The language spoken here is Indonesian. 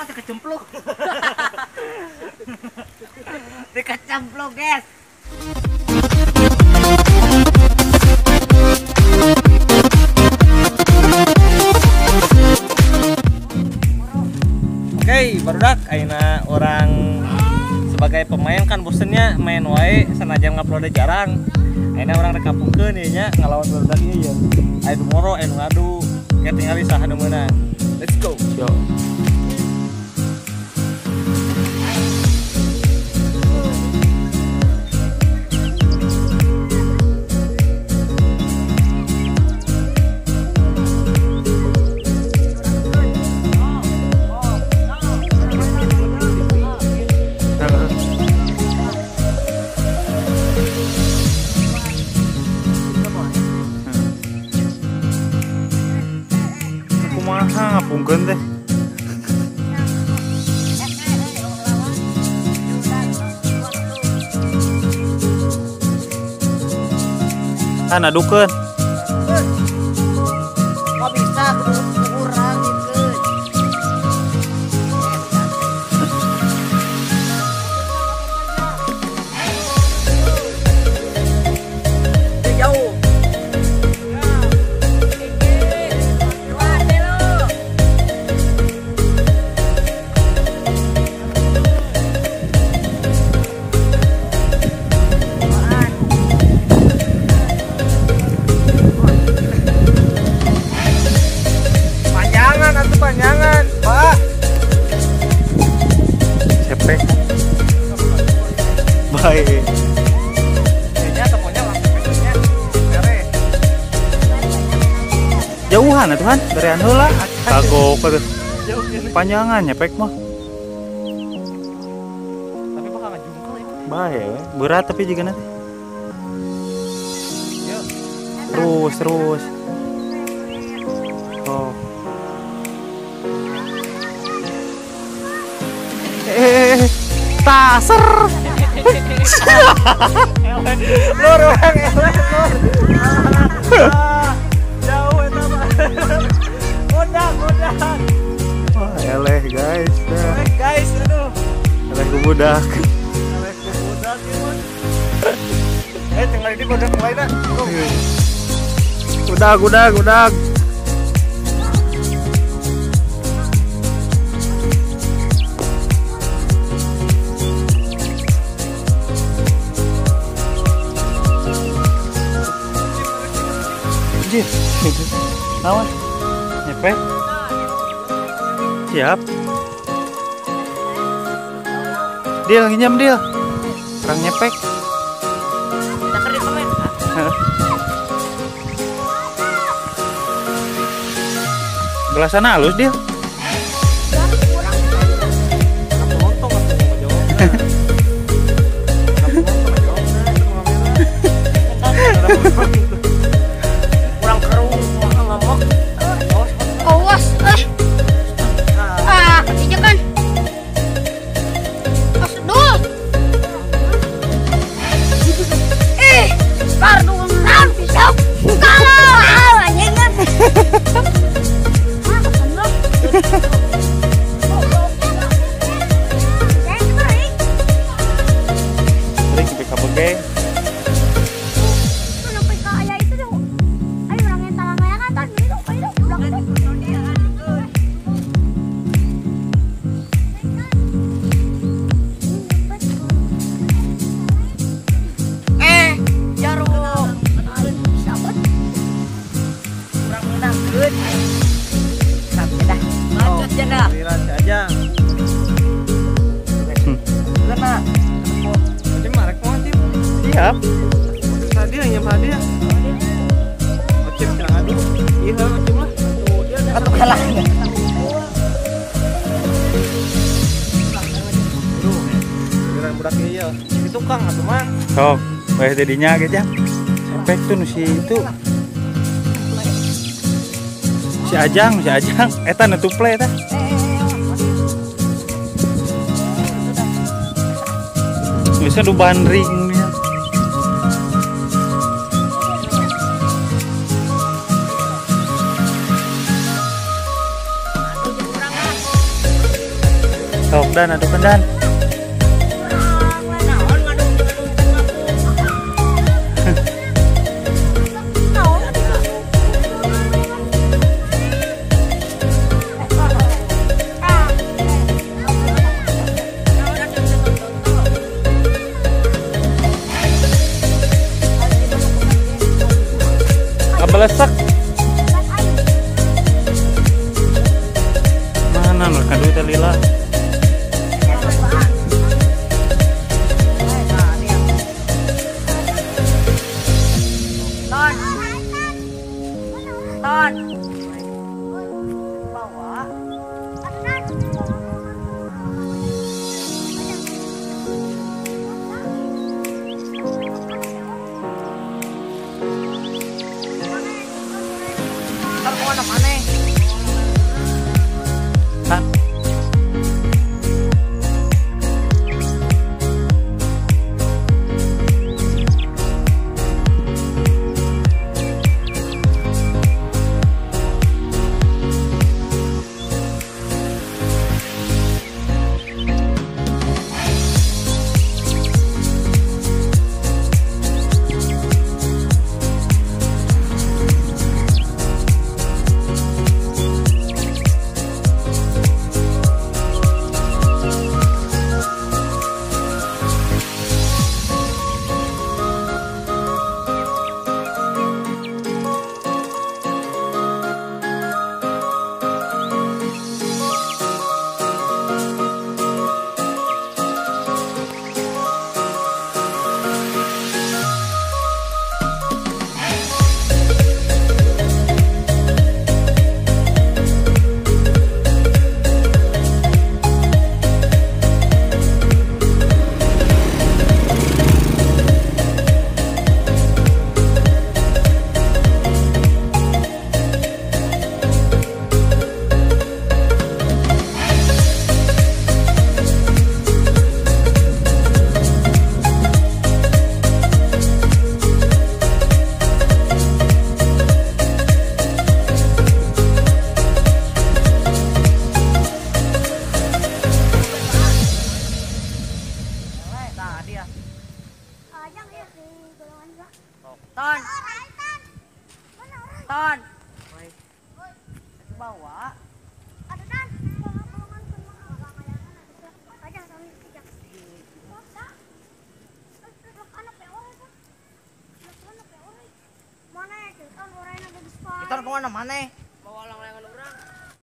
orang kecemplung. Dikecemplung, guys. Oke, barudak ayeuna orang sebagai pemain kan bosennya main wae sanajan ngupload jarang. Ayeuna orang rek kapungkeun ieu nya ngalawan barudak ieu ya. Aya moro aya ngadu, kayak tinggal saha nu meunang. Let's go. Yo. Kumaha ngapungkeun teh? Kan adukeun. Kok bisa kurang gitu. Jauh. Panjangan, Pak. Cepek. Baik. Kayaknya temunya langsung nya. Beres. Jauhan atuhan dari heula. Kagok atuh. Jauh gini. Panjangan nyepek mah. Tapi bakal ngajungkel ya. Baik, berat tapi juga nanti. Terus. Oh. Taser. Lur orang eleh lur. Jauh eta mah. Godak. Wah, eleh guys. Eleh guys, aduh. Eleh ku budak. Tinggal di godak lainna. Gudak. Awas, nyepek. Siap. Deal, nginjam deal. Orang nyepek. Gelasan halus deal. Siap. Hadiah nyam hadiah. Ocim cenah adu. Ieu ocim lah. Atuh kalah. Geran budak ieu. Di tukang atuh mah. Sok, weh dedinya ge jang. Sampai tuh nu si itu. Si Ajang. Eta nu tuple eta. Bisa du bandring. Dan adukan dan. Naon ngadung-ngadung teh ngaku. Naon? Kabelesak. Mana mereka duit lila? Ton. Ton. Bawa. Ntar kemana mana? Kan? Tadi ya. Ton. Ton. Bawa. Kita kemana mana?